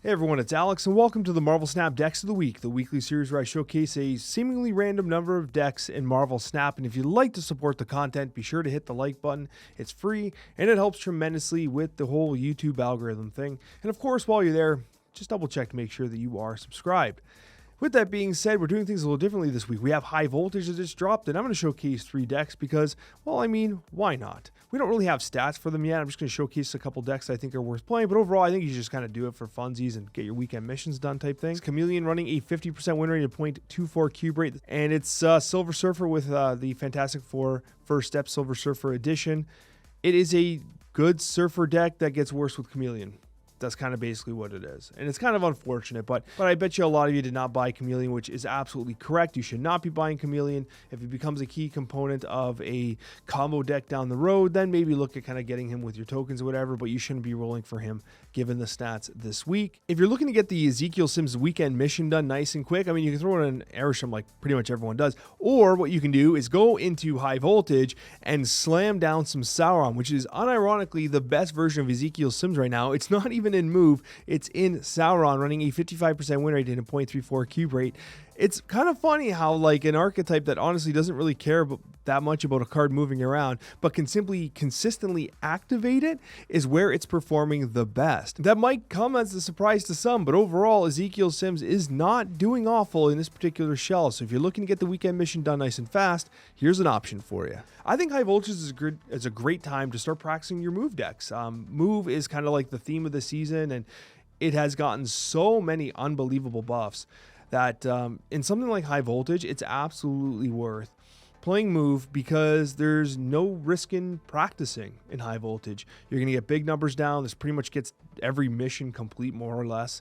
Hey everyone, it's Alex, and welcome to the Marvel Snap Decks of the Week, the weekly series where I showcase a seemingly random number of decks in Marvel Snap. And if you'd like to support the content, be sure to hit the like button. It's free, and it helps tremendously with the whole YouTube algorithm thing. And of course, while you're there, just double check to make sure that you are subscribed. With that being said, we're doing things a little differently this week. We have High Voltage that just dropped, and I'm going to showcase 3 decks because, well, I mean, why not? We don't really have stats for them yet. I'm just going to showcase a couple decks I think are worth playing, but overall, I think you should just kind of do it for funsies and get your weekend missions done type things. Chameleon running a 50% win rate at 0.24 cube rate, and it's Silver Surfer with the Fantastic Four First Step Silver Surfer Edition. It is a good Surfer deck that gets worse with Chameleon. That's kind of basically what it is. And it's kind of unfortunate, but I bet you a lot of you did not buy Chameleon, which is absolutely correct. You should not be buying Chameleon. If he becomes a key component of a combo deck down the road, then maybe look at kind of getting him with your tokens or whatever, but you shouldn't be rolling for him given the stats this week. If you're looking to get the Ezekiel Sims weekend mission done nice and quick, I mean, you can throw in an Airsham like pretty much everyone does, or what you can do is go into High Voltage and slam down some Sauron, which is unironically the best version of Ezekiel Sims right now. It's not even in Move, it's in Sauron, running a 55% win rate and a 0.34 cube rate. It's kind of funny how like an archetype that honestly doesn't really care that much about a card moving around, but can simply consistently activate it, is where it's performing the best. That might come as a surprise to some, but overall, Ezekiel Sims is not doing awful in this particular shell. So if you're looking to get the weekend mission done nice and fast, here's an option for you. I think High Voltage is a great time to start practicing your Move decks. Move is kind of like the theme of the season, and it has gotten so many unbelievable buffs that in something like High Voltage, it's absolutely worth playing Move because there's no risk in practicing in High Voltage. You're going to get big numbers down. This pretty much gets every mission complete, more or less.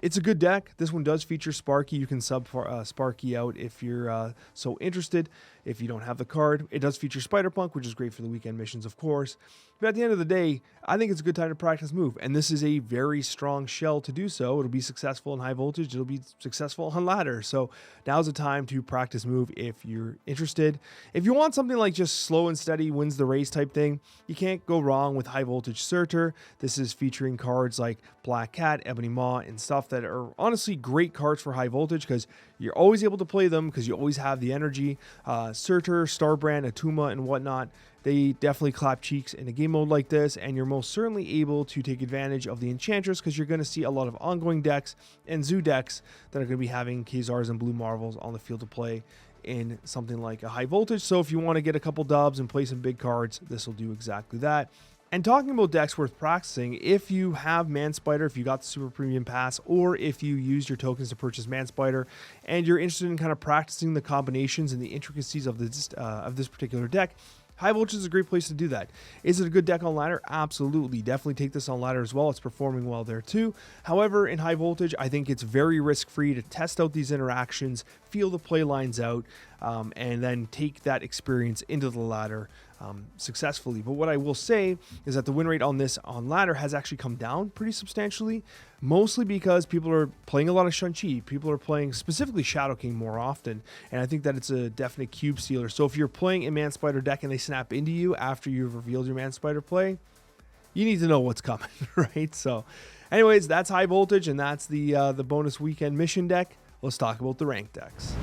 It's a good deck. This one does feature Sparky. You can sub Sparky out if you're so interested. If you don't have the card, it does feature Spider-Punk, which is great for the weekend missions, of course. But at the end of the day, I think it's a good time to practice Move. And this is a very strong shell to do so. It'll be successful in High Voltage. It'll be successful on Ladder. So now's the time to practice Move if you're interested. If you want something like just slow and steady wins the race type thing, you can't go wrong with High Voltage Surtur. This is featuring cards like Black Cat, Ebony Maw, and stuff that are honestly great cards for High Voltage because you're always able to play them because you always have the energy. Surtur, Starbrand, Atuma, and whatnot, they definitely clap cheeks in a game mode like this, and you're most certainly able to take advantage of the Enchantress because you're going to see a lot of ongoing decks and Zoo decks that are going to be having Khazars and Blue Marvels on the field to play in something like a High Voltage. So if you want to get a couple dubs and play some big cards, this will do exactly that. And talking about decks worth practicing, if you have Manspider, if you got the Super Premium Pass, or if you used your tokens to purchase Manspider, and you're interested in kind of practicing the combinations and the intricacies of this particular deck, High Voltage is a great place to do that. Is it a good deck on Ladder? Absolutely. Definitely take this on Ladder as well. It's performing well there too. However, in High Voltage, I think it's very risk-free to test out these interactions, feel the play lines out, and then take that experience into the Ladder successfully. But what I will say is that the win rate on this on Ladder has actually come down pretty substantially, mostly because people are playing a lot of Shang-Chi. People are playing specifically Shadow King more often, and I think that it's a definite cube stealer. So if you're playing a Manspider deck and they snap into you after you've revealed your Manspider play, you need to know what's coming, right? So anyways, that's High Voltage, and that's the bonus weekend mission deck. Let's talk about the ranked decks.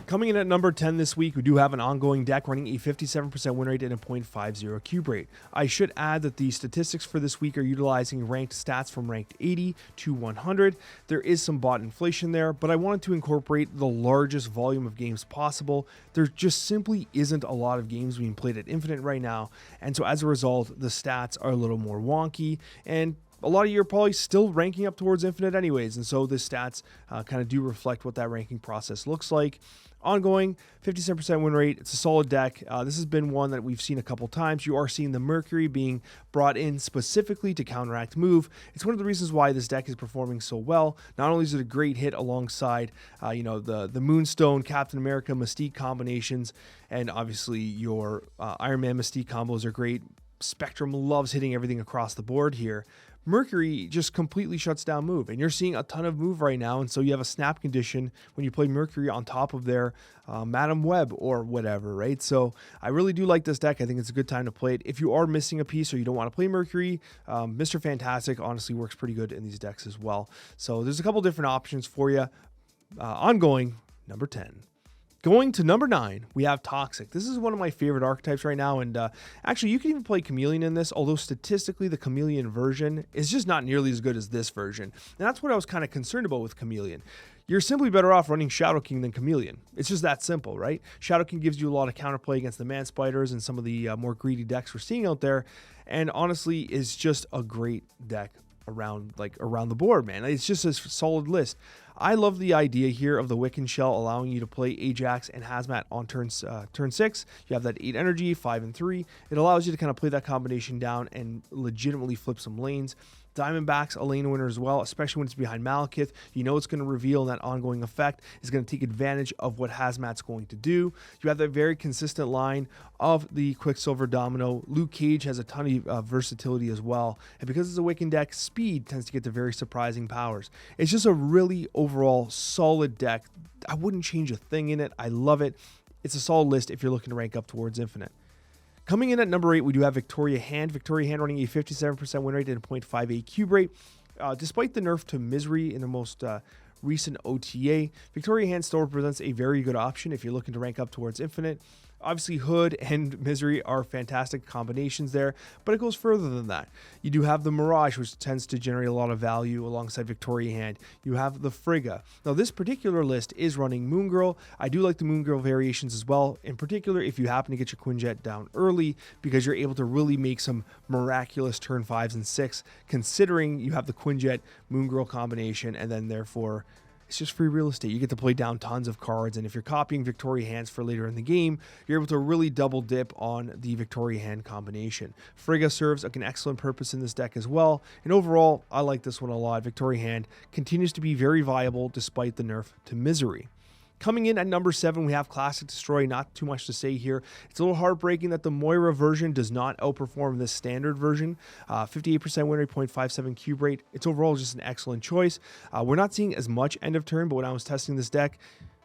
Coming in at number 10 this week, we do have an ongoing deck running a 57% win rate and a 0.50 cube rate. I should add that the statistics for this week are utilizing ranked stats from ranked 80 to 100. There is some bot inflation there, but I wanted to incorporate the largest volume of games possible. There just simply isn't a lot of games being played at Infinite right now, and so as a result, the stats are a little more wonky, and a lot of you are probably still ranking up towards Infinite anyways, and so the stats kind of do reflect what that ranking process looks like. Ongoing, 57% win rate. It's a solid deck. This has been one that we've seen a couple times. You are seeing the Mercury being brought in specifically to counteract Move. It's one of the reasons why this deck is performing so well. Not only is it a great hit alongside, the Moonstone, Captain America, Mystique combinations, and obviously your Iron Man Mystique combos are great. Spectrum loves hitting everything across the board here. Mercury just completely shuts down move, and you're seeing a ton of move right now, and so you have a snap condition when you play Mercury on top of their Madam Web or whatever, right? So I really do like this deck. I think it's a good time to play it. If you are missing a piece or you don't want to play Mercury, Mr. Fantastic honestly works pretty good in these decks as well. So there's a couple different options for you. Ongoing, number 10. Going to number 9, we have Toxic. This is one of my favorite archetypes right now, and actually you can even play Chameleon in this, although statistically the Chameleon version is just not nearly as good as this version. And that's what I was kind of concerned about with Chameleon. You're simply better off running Shadow King than Chameleon. It's just that simple, right? Shadow King gives you a lot of counterplay against the Man Spiders and some of the more greedy decks we're seeing out there, and honestly is just a great deck around the board, man. It's just a solid list. I love the idea here of the Wiccan Shell allowing you to play Ajax and Hazmat on turn 6. You have that 8 energy, 5 and 3. It allows you to kind of play that combination down and legitimately flip some lanes. Diamondback's a lane winner as well, especially when it's behind Malekith. You know it's going to reveal, and that ongoing effect is going to take advantage of what Hazmat's going to do. You have that very consistent line of the Quicksilver Domino. Luke Cage has a ton of versatility as well, and because it's a Wiccan deck, speed tends to get the very surprising powers. It's just a really overall solid deck. I wouldn't change a thing in it. I love it. It's a solid list if you're looking to rank up towards Infinite. Coming in at number 8, we do have Victoria Hand. Victoria Hand running a 57% win rate and a 0.58 cube rate. Despite the nerf to Misery in the most recent OTA, Victoria Hand still represents a very good option if you're looking to rank up towards Infinite. Obviously, Hood and Misery are fantastic combinations there, but it goes further than that. You do have the Mirage, which tends to generate a lot of value alongside Victoria Hand. You have the Frigga. Now, this particular list is running Moon Girl. I do like the Moon Girl variations as well, in particular if you happen to get your Quinjet down early, because you're able to really make some miraculous turn 5s and 6, considering you have the Quinjet Moon Girl combination, and then therefore it's just free real estate. You get to play down tons of cards, and if you're copying Victoria Hands for later in the game, you're able to really double dip on the Victoria Hand combination. Frigga serves an excellent purpose in this deck as well, and overall, I like this one a lot. Victoria Hand continues to be very viable despite the nerf to Misery. Coming in at number 7, we have Classic Destroy. Not too much to say here. It's a little heartbreaking that the Moira version does not outperform this standard version. 58% win rate, 0.57 cube rate. It's overall just an excellent choice. We're not seeing as much end of turn, but when I was testing this deck,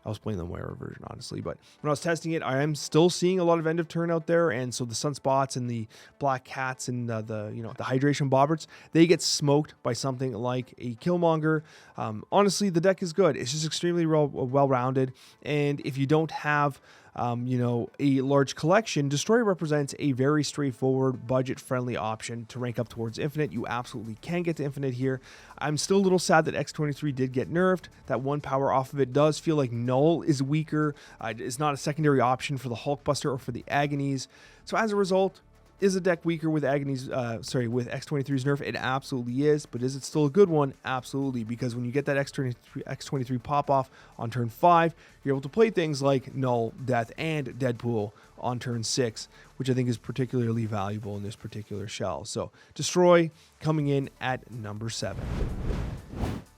I was playing the Moira version, honestly, but when I was testing it, I am still seeing a lot of end of turn out there, and so the Sunspots and the Black Cats and the Hydration Bobberts, they get smoked by something like a Killmonger. Honestly, the deck is good. It's just extremely well-rounded, and if you don't have a large collection, Destroyer represents a very straightforward, budget-friendly option to rank up towards Infinite. You absolutely can get to Infinite here. I'm still a little sad that X23 did get nerfed. That one power off of it does feel like Null is weaker. It's not a secondary option for the Hulkbuster or for the Agonies. So as a result, is the deck weaker with Agonies? With X23's nerf? It absolutely is, but is it still a good one? Absolutely, because when you get that X23 pop off on turn 5, you're able to play things like Null, Death, and Deadpool on turn 6, which I think is particularly valuable in this particular shell. So Destroy coming in at number 7.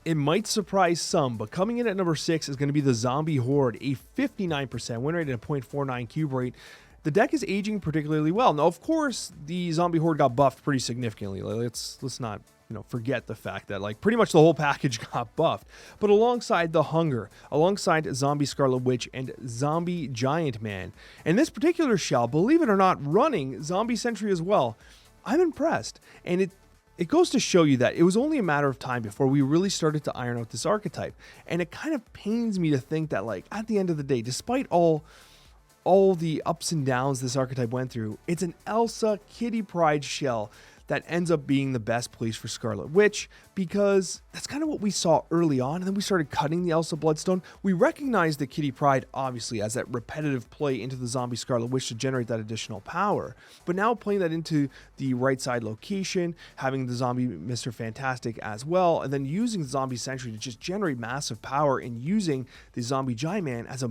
It might surprise some, but coming in at number 6 is going to be the Zombie Horde, a 59% win rate and a 0.49 cube rate. The deck is aging particularly well. Now, of course, the Zombie Horde got buffed pretty significantly. Let's not forget the fact that pretty much the whole package got buffed. But alongside the Hunger, alongside Zombie Scarlet Witch and Zombie Giant Man, and this particular shell, believe it or not, running Zombie Sentry as well, I'm impressed. And it goes to show you that it was only a matter of time before we really started to iron out this archetype. And it kind of pains me to think that at the end of the day, despite all the ups and downs this archetype went through, it's an Elsa Kitty Pryde shell that ends up being the best place for Scarlet Witch, because that's kind of what we saw early on, and then we started cutting the Elsa Bloodstone. We recognized the Kitty Pryde, obviously, as that repetitive play into the Zombie Scarlet Witch to generate that additional power, but now playing that into the right side location, having the Zombie Mr. Fantastic as well, and then using the Zombie Sentry to just generate massive power, and using the Zombie Giant Man as a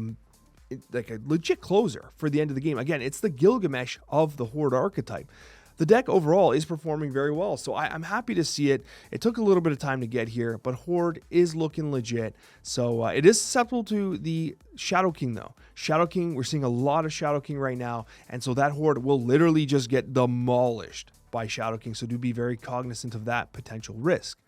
legit closer for the end of the game. Again, it's the Gilgamesh of the Horde archetype. The deck overall is performing very well, so I'm happy to see it. It took a little bit of time to get here, but Horde is looking legit. So it is susceptible to the Shadow King, though. Shadow King, we're seeing a lot of Shadow King right now, and so that Horde will literally just get demolished by Shadow King, so do be very cognizant of that potential risk.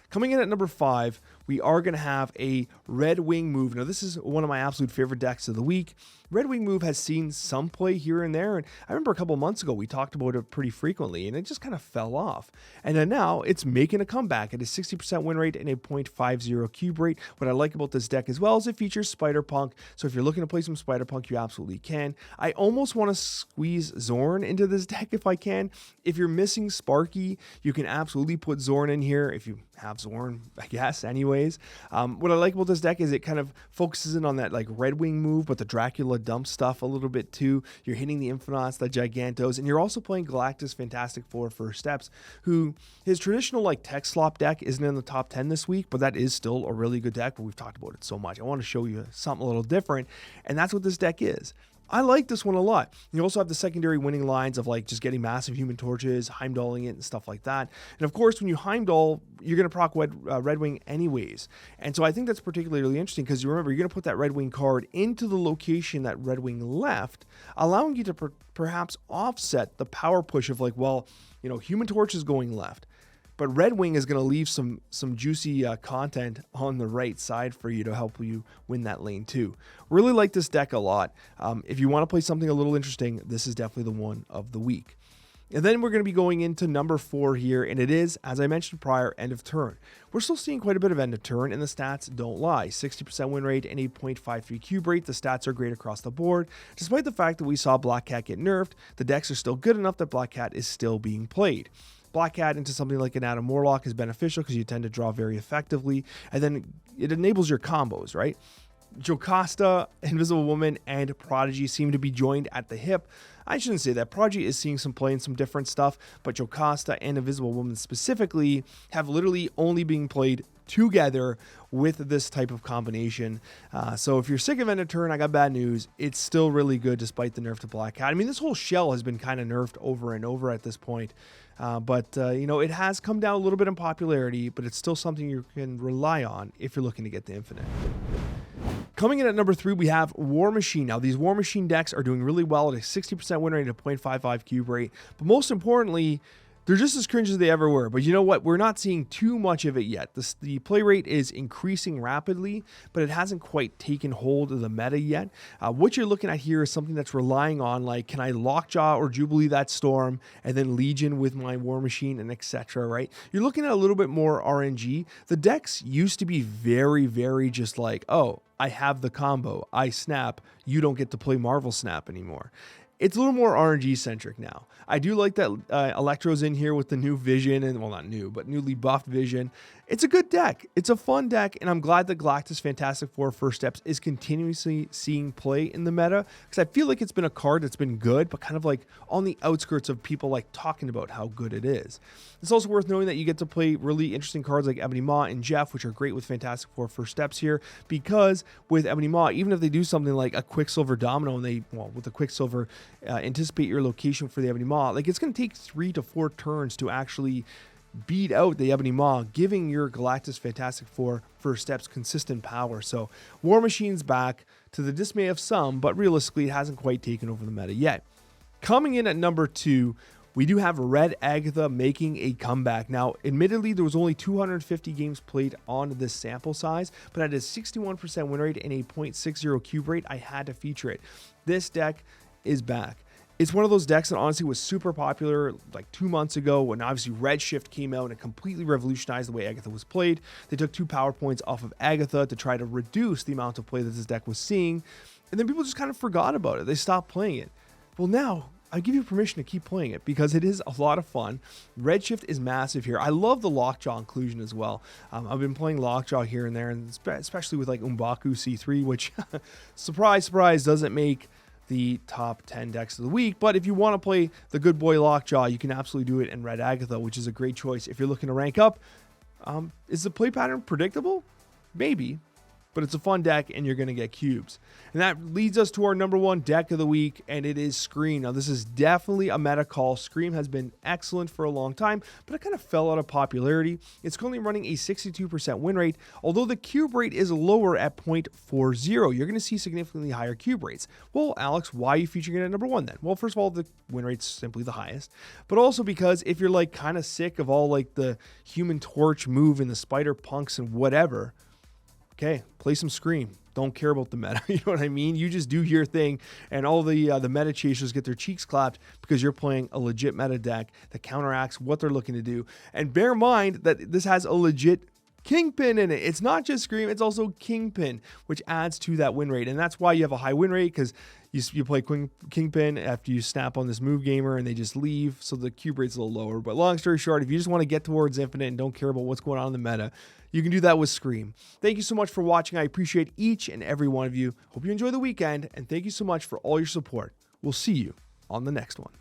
Coming in at number 5, we are going to have a Redwing Move. Now, this is one of my absolute favorite decks of the week. Redwing Move has seen some play here and there, and I remember a couple months ago we talked about it pretty frequently, and it just kind of fell off. And then now it's making a comeback at a 60% win rate and a 0.50 cube rate. What I like about this deck as well is it features Spider Punk, so if you're looking to play some Spider Punk, you absolutely can. I almost want to squeeze Zorn into this deck if I can. If you're missing Sparky, you can absolutely put Zorn in here if you have Zorn, I guess, anyways. What I like about this deck is it kind of focuses in on that like Redwing Move, but the Dracula dump stuff a little bit too. You're hitting the Infinauts, the Gigantos, and you're also playing Galactus Fantastic Four First Steps, who his traditional like tech slop deck isn't in the top 10 this week, but that is still a really good deck, but we've talked about it so much. I want to show you something a little different, and that's what this deck is. I like this one a lot. You also have the secondary winning lines of like just getting massive Human Torches, Heimdalling it and stuff like that. And of course, when you Heimdall, you're going to proc Redwing anyways. And so I think that's particularly interesting because you remember, you're going to put that Redwing card into the location that Redwing left, allowing you to perhaps offset the power push of like, well, you know, Human Torch is going left, but Redwing is going to leave some juicy content on the right side for you to help you win that lane too. Really like this deck a lot. If you want to play something a little interesting, this is definitely the one of the week. And then we're going to be going into number 4 here, and it is, as I mentioned prior, end of turn. We're still seeing quite a bit of end of turn, and the stats don't lie. 60% win rate and a 0.53 cube rate. The stats are great across the board. Despite the fact that we saw Black Cat get nerfed, the decks are still good enough that Black Cat is still being played. Black Cat into something like an Adam Warlock is beneficial because you tend to draw very effectively, and then it enables your combos, right? Jocasta, Invisible Woman, and Prodigy seem to be joined at the hip. I shouldn't say that. Prodigy is seeing some play in some different stuff, but Jocasta and Invisible Woman specifically have literally only being played together with this type of combination. So if you're sick of end of turn, I got bad news. It's still really good despite the nerf to Black Cat. I mean, this whole shell has been kind of nerfed over and over at this point. But you know, it has come down a little bit in popularity, but it's still something you can rely on if you're looking to get the infinite. Coming in at number 3, we have War Machine. Now, these War Machine decks are doing really well at a 60% win rate and a 0.55 cube rate. But most importantly, they're just as cringe as they ever were. But you know what? We're not seeing too much of it yet. The play rate is increasing rapidly, but it hasn't quite taken hold of the meta yet. What you're looking at here is something that's relying on, like, can I Lockjaw or Jubilee that Storm, and then Legion with my War Machine, and etc., right? You're looking at a little bit more RNG. The decks used to be very, very just like, oh, I have the combo, I snap, you don't get to play Marvel Snap anymore. It's a little more RNG centric now. I do like that Electro's in here with the new Vision, and well, not new, but newly buffed Vision. It's a good deck. It's a fun deck, and I'm glad that Galactus Fantastic Four First Steps is continuously seeing play in the meta, because I feel like it's been a card that's been good, but kind of like on the outskirts of people like talking about how good it is. It's also worth knowing that you get to play really interesting cards like Ebony Maw and Jeff, which are great with Fantastic Four First Steps here, because with Ebony Maw, even if they do something like a Quicksilver Domino, and with the Quicksilver anticipate your location for the Ebony Maw, like it's going to take 3 to 4 turns to actually beat out the Ebony Maw, giving your Galactus Fantastic Four First Steps consistent power. So War Machine's back to the dismay of some, but realistically it hasn't quite taken over the meta yet. Coming in at number 2, we do have Red Agatha making a comeback. Now, admittedly, there was only 250 games played on this sample size, but at a 61% win rate and a 0.60 cube rate, I had to feature it. This deck is back. It's one of those decks that honestly was super popular like 2 months ago when obviously Redshift came out and it completely revolutionized the way Agatha was played. They took 2 power points off of Agatha to try to reduce the amount of play that this deck was seeing, and then people just kind of forgot about it. They stopped playing it. Well, now I give you permission to keep playing it because it is a lot of fun. Redshift is massive here. I love the Lockjaw inclusion as well. I've been playing Lockjaw here and there, and especially with like Umbaku C3, which surprise, surprise, doesn't make the top 10 decks of the week. But if you want to play the good boy Lockjaw, you can absolutely do it in Red Agatha, which is a great choice if you're looking to rank up. Is the play pattern predictable? Maybe. but it's a fun deck and you're going to get cubes. And that leads us to our number 1 deck of the week, and it is Scream. Now, this is definitely a meta call. Scream has been excellent for a long time, but it kind of fell out of popularity. It's currently running a 62% win rate, although the cube rate is lower at 0.40. You're going to see significantly higher cube rates. Well, Alex, why are you featuring it at number 1 then? Well, first of all, the win rate's simply the highest, but also because if you're like kind of sick of all like the Human Torch move and the Spider Punks and whatever, okay, play some Scream. Don't care about the meta. You know what I mean? You just do your thing, and all the meta chasers get their cheeks clapped because you're playing a legit meta deck that counteracts what they're looking to do. And bear in mind that this has a legit Kingpin in it. It's not just Scream, it's also Kingpin, which adds to that win rate. And that's why you have a high win rate, because you play Kingpin after you snap on this move gamer and they just leave, so the cube rate's a little lower. But long story short, if you just want to get towards Infinite and don't care about what's going on in the meta, you can do that with Scream. Thank you so much for watching. I appreciate each and every one of you. Hope you enjoy the weekend, and thank you so much for all your support. We'll see you on the next one.